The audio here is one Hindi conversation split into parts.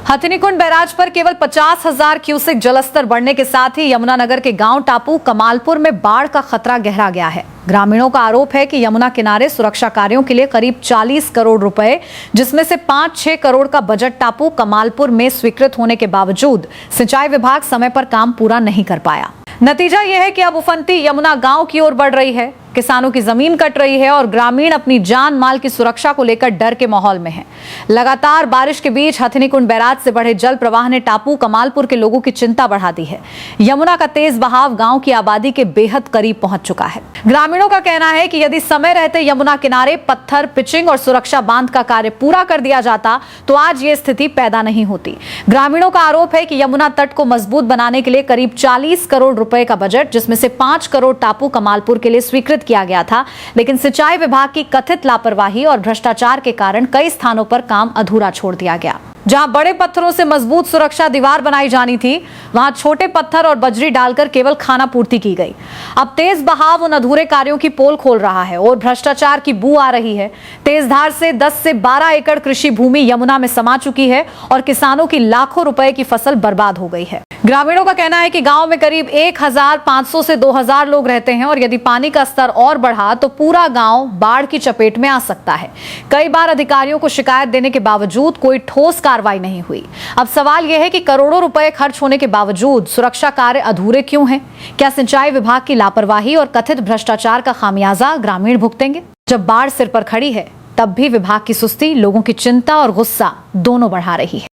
हथिनीकुंड बैराज पर केवल 50,000 क्यूसेक जलस्तर बढ़ने के साथ ही यमुनानगर के गांव टापू कमालपुर में बाढ़ का खतरा गहरा गया है। ग्रामीणों का आरोप है कि यमुना किनारे सुरक्षा कार्यों के लिए करीब 40 करोड़ रुपए, जिसमें से 5-6 करोड़ का बजट टापू कमालपुर में स्वीकृत होने के बावजूद सिंचाई विभाग समय पर काम पूरा नहीं कर पाया। नतीजा यह है कि अब उफनती यमुना गांव की ओर बढ़ रही है, किसानों की जमीन कट रही है और ग्रामीण अपनी जान माल की सुरक्षा को लेकर डर के माहौल में हैं। लगातार बारिश के बीच हथिनीकुंड बैराज से बढ़े जल प्रवाह ने टापू कमालपुर के लोगों की चिंता बढ़ा दी है। यमुना का तेज बहाव गांव की आबादी के बेहद करीब पहुंच चुका है। ग्रामीणों का कहना है कि यदि समय रहते यमुना किनारे पत्थर, पिचिंग और सुरक्षा बांध का कार्य पूरा कर दिया जाता तो आज ये स्थिति पैदा नहीं होती। ग्रामीणों का आरोप है कि यमुना तट को मजबूत बनाने के लिए करीब 40 करोड़ रुपए का बजट, जिसमें से 5 करोड़ टापू कमालपुर के लिए स्वीकृत किया गया था, लेकिन सिंचाई विभाग की कथित लापरवाही और भ्रष्टाचार के कारण कई स्थानों पर काम अधूरा छोड़ दिया गया। जहां बड़े पत्थरों से मजबूत सुरक्षा दीवार बनाई जानी थी, वहां छोटे पत्थर और बजरी डालकर केवल खाना पूर्ति की गई। अब तेज बहाव उन अधूरे कार्यों की पोल खोल रहा है और भ्रष्टाचार की बू आ रही है। तेज धार से 10 से 12 एकड़ कृषि भूमि यमुना में समा चुकी है और किसानों की लाखों रुपए की फसल बर्बाद हो गई है। ग्रामीणों का कहना है कि गांव में करीब 1,500 से 2,000 लोग रहते हैं और यदि पानी का स्तर और बढ़ा तो पूरा गांव बाढ़ की चपेट में आ सकता है। कई बार अधिकारियों को शिकायत देने के बावजूद कोई ठोस कार्रवाई नहीं हुई। अब सवाल यह है कि करोड़ों रुपए खर्च होने के बावजूद सुरक्षा कार्य अधूरे क्यों हैं? क्या सिंचाई विभाग की लापरवाही और कथित भ्रष्टाचार का खामियाजा ग्रामीण भुगतेंगे? जब बाढ़ सिर पर खड़ी है तब भी विभाग की सुस्ती लोगों की चिंता और गुस्सा दोनों बढ़ा रही है।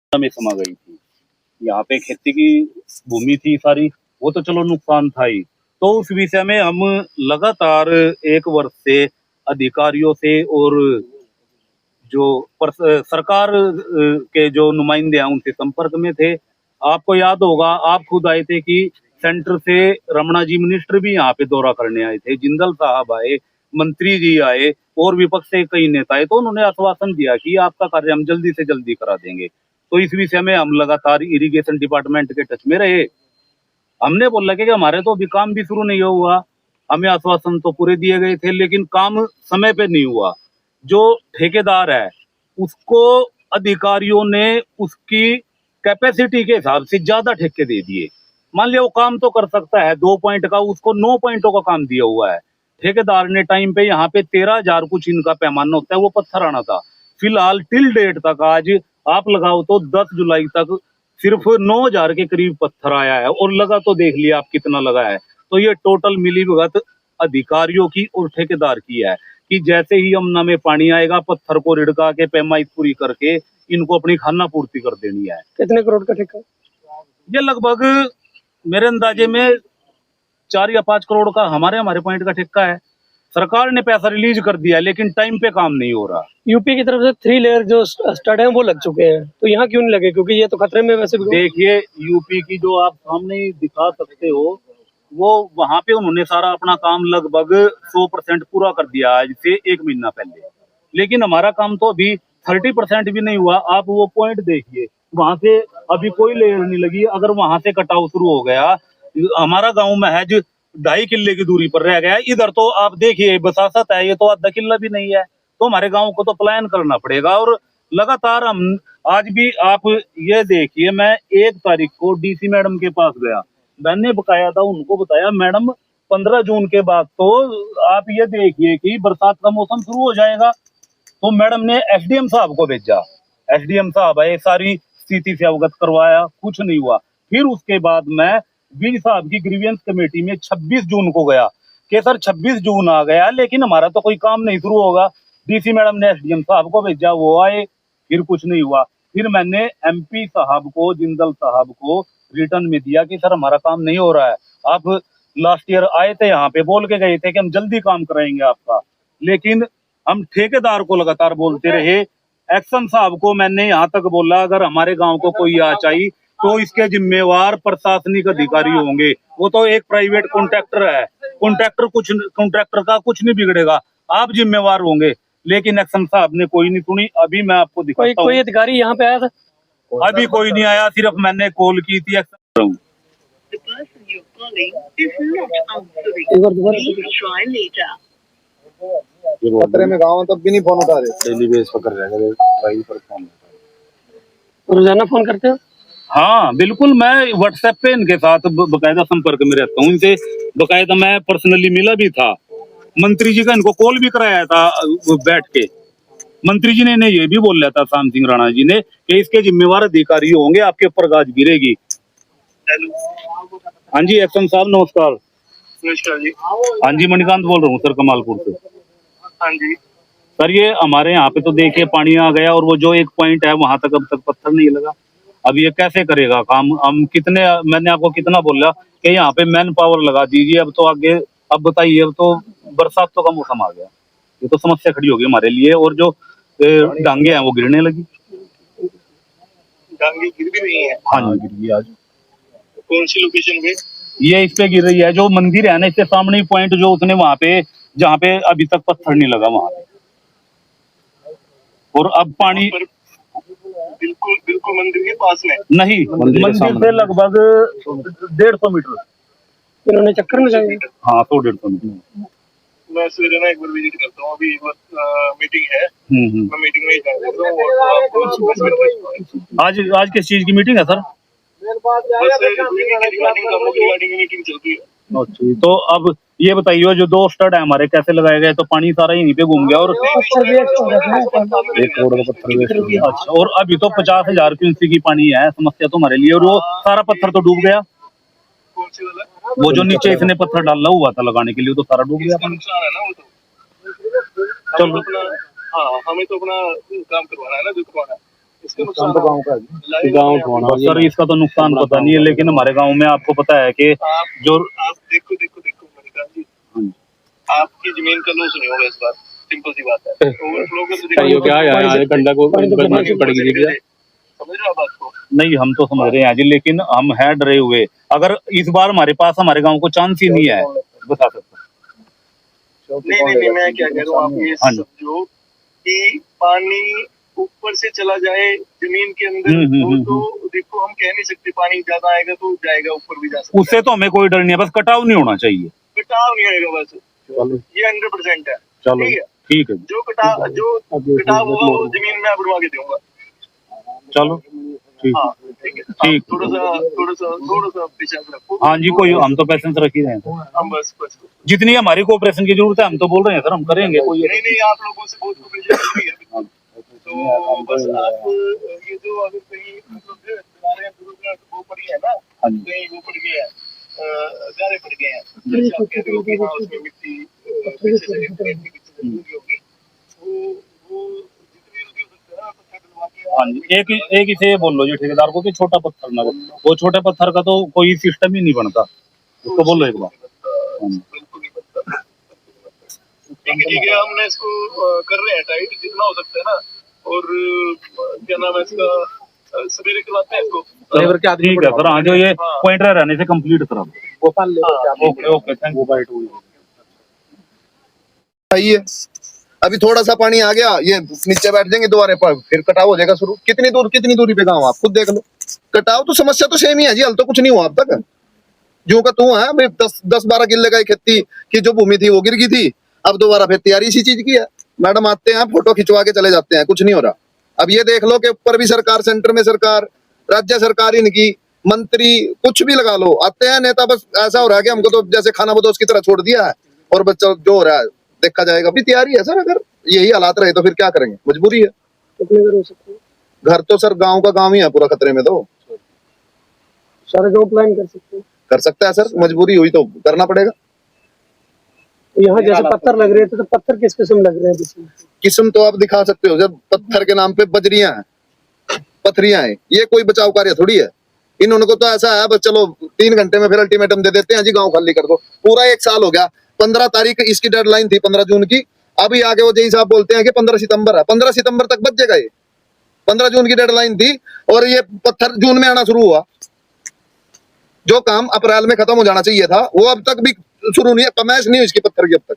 यहाँ पे खेती की भूमि थी सारी, वो तो चलो नुकसान था ही। तो उस विषय में हम लगातार 1 वर्ष से अधिकारियों से और जो सरकार के जो नुमाइंदे हैं उनसे संपर्क में थे। आपको याद होगा, आप खुद आए थे कि सेंटर से रमणा जी मिनिस्टर भी यहाँ पे दौरा करने आए थे, जिंदल साहब आए, मंत्री जी आए और विपक्ष से कई नेता आए। तो उन्होंने आश्वासन दिया कि आपका कार्य हम जल्दी से जल्दी करा देंगे। तो इस विषय में हम लगातार इरिगेशन डिपार्टमेंट के टच में रहे। हमने बोला कि हमारे तो अभी काम भी शुरू नहीं हुआ, हमें आश्वासन तो पूरे दिए गए थे लेकिन काम समय पे नहीं हुआ। जो ठेकेदार है उसको अधिकारियों ने उसकी कैपेसिटी के हिसाब से ज्यादा ठेके दे दिए। मान लिया वो काम तो कर सकता है 2 पॉइंट का, उसको 9 पॉइंटों का काम दिया हुआ है। ठेकेदार ने टाइम पे यहाँ पे 13,000 कुछ इनका पैमाना होता है, वो पत्थर आना था। फिलहाल टिल डेट तक आज आप लगाओ तो 10 जुलाई तक सिर्फ 9,000 के करीब पत्थर आया है और लगा तो देख लिया आप कितना लगा है। तो ये टोटल मिलीभगत अधिकारियों की और ठेकेदार की है कि जैसे ही यमुना में पानी आएगा पत्थर को रिड़का के पैमाइश पूरी करके इनको अपनी खाना पूर्ति कर देनी है। कितने करोड़ का ठेका? ये लगभग मेरे अंदाजे में 4 या 5 करोड़ का हमारे पॉइंट का ठेका है। सरकार ने पैसा रिलीज कर दिया है लेकिन टाइम पे काम नहीं हो रहा। यूपी की तरफ से 3 लेयर जो स्टड है वो लग चुके हैं, तो यहाँ क्यों नहीं लगे? क्योंकि ये तो खतरे में वैसे भी। देखिए, यूपी की जो आप सामने दिखा सकते हो, वो वहां पे उन्होंने सारा अपना काम लगभग 100% पूरा कर दिया आज से 1 महीना पहले, लेकिन हमारा काम तो अभी 30% भी नहीं हुआ। आप वो पॉइंट देखिए, वहां से अभी कोई लेयर नहीं लगी। अगर वहां से कटाव शुरू हो गया, हमारा गाँव महज 2.5 किले की दूरी पर रह गया। इधर तो आप देखिए बसासत है, ये तो आधा किला भी नहीं है। तो हमारे गांव को तो प्लान करना पड़ेगा। और लगातार हम आज भी आप ये देखिए, मैं 1 तारीख को डीसी मैडम के पास गया, मैंने बकाया था उनको बताया मैडम 15 जून के बाद तो आप ये देखिए कि बरसात का मौसम शुरू हो जाएगा। तो मैडम ने एसडीएम साहब को भेजा, एसडीएम साहब आए, सारी स्थिति से अवगत करवाया, कुछ नहीं हुआ। फिर उसके बाद मैं बीज साहब की ग्रीवियंस कमेटी में 26 जून को गया कि सर 26 जून आ गया लेकिन हमारा तो कोई काम नहीं शुरू होगा। डीसी मैडम ने एसडीएम साहब को भेजा, वो आए, फिर कुछ नहीं हुआ। फिर मैंने एमपी साहब को, जिंदल साहब को रिटर्न में दिया कि सर हमारा काम नहीं हो रहा है। आप लास्ट ईयर आए थे, यहाँ पे बोल के गए थे कि हम जल्दी काम कराएंगे आपका, लेकिन हम ठेकेदार को लगातार बोलते रहे। एक्शन साहब को मैंने यहाँ तक बोला अगर हमारे गांव को कोई आ चाहिए तो इसके जिम्मेवार प्रशासनिक अधिकारी होंगे। वो तो एक प्राइवेट कॉन्ट्रैक्टर है, कॉन्ट्रैक्टर का कुछ नहीं बिगड़ेगा, आप जिम्मेवार होंगे। लेकिन एक्शन साहब ने कोई नहीं सुनी। अभी मैं आपको दिखाता हूं, कोई अधिकारी यहाँ पे आया था? अभी कोई नहीं आया, सिर्फ मैंने कॉल की थी। खतरे में गाँव तब भी नहीं फोन उठा रहे, डेली बेस पर कर रहे हैं। रोजाना फोन करते हो? हाँ बिल्कुल, मैं व्हाट्सएप पे इनके साथ बकायदा संपर्क में रहता हूँ। इनसे बकायदा मैं पर्सनली मिला भी था। मंत्री जी का इनको कॉल भी कराया था बैठ के। मंत्री जी ने इन्हें ये भी बोला था, श्याम सिंह राणा जी ने, कि इसके जिम्मेवार अधिकारी होंगे, आपके ऊपर गाज गिरेगी। हाँ जी, एक्शन साहब नमस्कार। नमस्कार जी। हाँ जी, मणिकांत बोल रहा हूँ सर, कमालपुर से। हाँ जी। सर ये हमारे यहाँ पे तो देखिए पानी आ गया, और वो जो एक पॉइंट है वहां तक अब तक पत्थर नहीं लगा। अब ये कैसे करेगा काम? हम कितने, मैंने आपको कितना बोला कि यहाँ पे मैन पावर लगा दीजिए। अब तो आगे, अब बताइए, अब तो बरसातों का मौसम आ गया, ये तो समस्या खड़ी होगी हमारे लिए। और जो डांगे हैं वो गिरने लगी। डांगे गिर भी रही है? हाँ जी, गिर गई आज। कौन सी लोकेशन पे? ये इस पे गिर रही है, जो मंदिर है ना, इसके सामने ही पॉइंट जो उसने वहां पे, जहाँ पे अभी तक पत्थर नहीं लगा वहां पे। और अब पानी बिल्कुल बिल्कुल मंदिर के पास में नहीं, मंदिर से लगभग 150 मीटर। इन्होंने चक्कर में लगाया? हाँ, 100-150 मीटर। मैं सवेरे ना एक बार विजिट करता हूँ, अभी एक बार मीटिंग है, हम्म। मैं मीटिंग में ही जा देता हूँ और आपको आज किस चीज की मीटिंग है सर? रिगार्डिंग मीटिंग चल रही है। अच्छा, तो अब ये बताइए, जो 2 स्टड है हमारे, कैसे लगाए गए? तो पानी सारा यहीं पे घूम गया, और 1 करोड़ का पत्थर वेस्ट हो गया। अच्छा, और अभी तो 50,000 क्यूसेक की पानी है, समस्या तो हमारे लिए। और वो सारा पत्थर तो डूब गया। कौन सी वाला? वो जो नीचे इसने पत्थर डाला हुआ था लगाने के लिए, तो सारा डूब गया। इसका नुकसान है ना वो तो। चलो, हाँ, हमें तो अपना काम करवाना है ना, जो करवाना है। इसका नुकसान गाँव का सर, इसका तो नुकसान पता नहीं है, लेकिन हमारे गांव में आपको पता है कि जो आप देखो मणिकांत जी, आपकी जमीन का लॉस नहीं होगा इस बार, सिंपल सी बात है। गंडा को समझ रहे हो आप बात को? नहीं, हम तो समझ रहे हैं जी, लेकिन हम है डरे हुए। अगर इस बार हमारे पास, हमारे गांव को चांस ही नहीं है, बता सकते। नहीं, मैं क्या कह रहा हूँ, आप ये समझो कि पानी ऊपर से चला जाए जमीन के अंदर, तो देखो हम कह नहीं सकते, पानी ज्यादा आएगा तो जाएगा, ऊपर भी जा सकता है। उससे तो हमें कोई डर नहीं है, बस कटाव नहीं होना चाहिए। कटाव नहीं आएगा बस, ये 100% है। चलो ठीक है, जो कटाव होगा वो जमीन में बढ़वा के दूंगा। चलो ठीक हाँ, ठीक है। ठीक, थोड़ा सा पेशेंस रखो। हाँ जी, कोई, हम तो पेशेंस रख ही रहे हैं। हम बस जितनी हमारी कोऑपरेशन की जरूरत है, हम तो बोल रहे हैं सर, हम करेंगे। कोई नहीं, आप लोगों से बहुत कोऑपरेशन है। तो बस आप ये जो अगर कहीं मतलब वो पड़ी है ना, कहीं वो पड़ गया है, गारे पड़ गए हैं, जैसे आप कह रहे हो कि हाँ उसमें मिट्टी पीछे से होगी, वो जितनी हो सकता है पत्थर डलवा के। हाँ जी, एक इसे ये बोल लो जी ठेकेदार को कि छोटा पत्थर ना, वो छोटे पत्थर का तो कोई सिस्टम ही नहीं बनता, उसको बोलो एक बार। बिल्कुल नहीं बनता। ठीक है, हमने इसको कर रहे हैं टाइट जितना हो सकता है ना, और क्या नाम है इसका, सवेरे करवाते हैं इसको। लेबर के आदमी ठीक है सर, हाँ, जो ये पॉइंटर रहने से कंप्लीट करा दो। Okay, thank you. है अभी थोड़ा सा पानी आ गया, ये नीचे बैठ जाएंगे दोबारा पर, फिर कटाव हो जाएगा शुरू। कितनी दूरी पे गाँव, आप खुद देख लो। कटाव तो समस्या तो सेम ही है जी, हल तो कुछ नहीं हुआ अब तक। जो का तू है भाई, 10-12 किले का खेती की जो भूमि थी वो गिर गई थी, अब दोबारा फिर तैयारी इसी चीज की है। मैडम आते हैं, फोटो खिंचवा के चले जाते हैं, कुछ नहीं हो रहा। अब ये देख लो कि ऊपर भी सरकार, सेंटर में सरकार, राज्य सरकार, इनकी मंत्री, कुछ भी लगा लो, आते हैं नेता, बस ऐसा हो रहा है कि हमको तो जैसे खाना बदोश की तरह छोड़ दिया है, और बस जो हो रहा है देखा जाएगा। अभी तैयारी है सर, अगर यही हालात रहे तो फिर क्या करेंगे, मजबूरी है। कितने घर हो सकते हैं? घर तो सर गांव का गांव ही है पूरा खतरे में, तो सारे गाँव प्लान कर सकते हैं? कर सकता है सर, मजबूरी हुई तो करना पड़ेगा। यहाँ जैसे पत्थर लग रहे थे, तो पत्थर किस किस्म लग रहे हैं? किस्म तो आप दिखा सकते हो जब पत्थर के नाम पे बजरियां हैं, पथरियां हैं, ये कोई बचाव कार्य थोड़ी है। इन्होंने को तो ऐसा है बस चलो 3 घंटे में फिर अल्टीमेटम दे देते हैं जी, गांव खाली कर दो। पूरा 1 साल हो गया, 15 तारीख इसकी डेडलाइन थी, 15 जून की। अभी आगे वो जय साहब बोलते हैं कि 15 सितंबर है। 15 सितंबर तक बच जाएगा ये, 15 जून की डेडलाइन थी, और ये पत्थर जून में आना शुरू हुआ। जो काम अप्रैल में खत्म हो जाना चाहिए था वो अब तक भी शुरू नहीं है, कमैश नहीं हुई इसकी पत्थर की अब तक।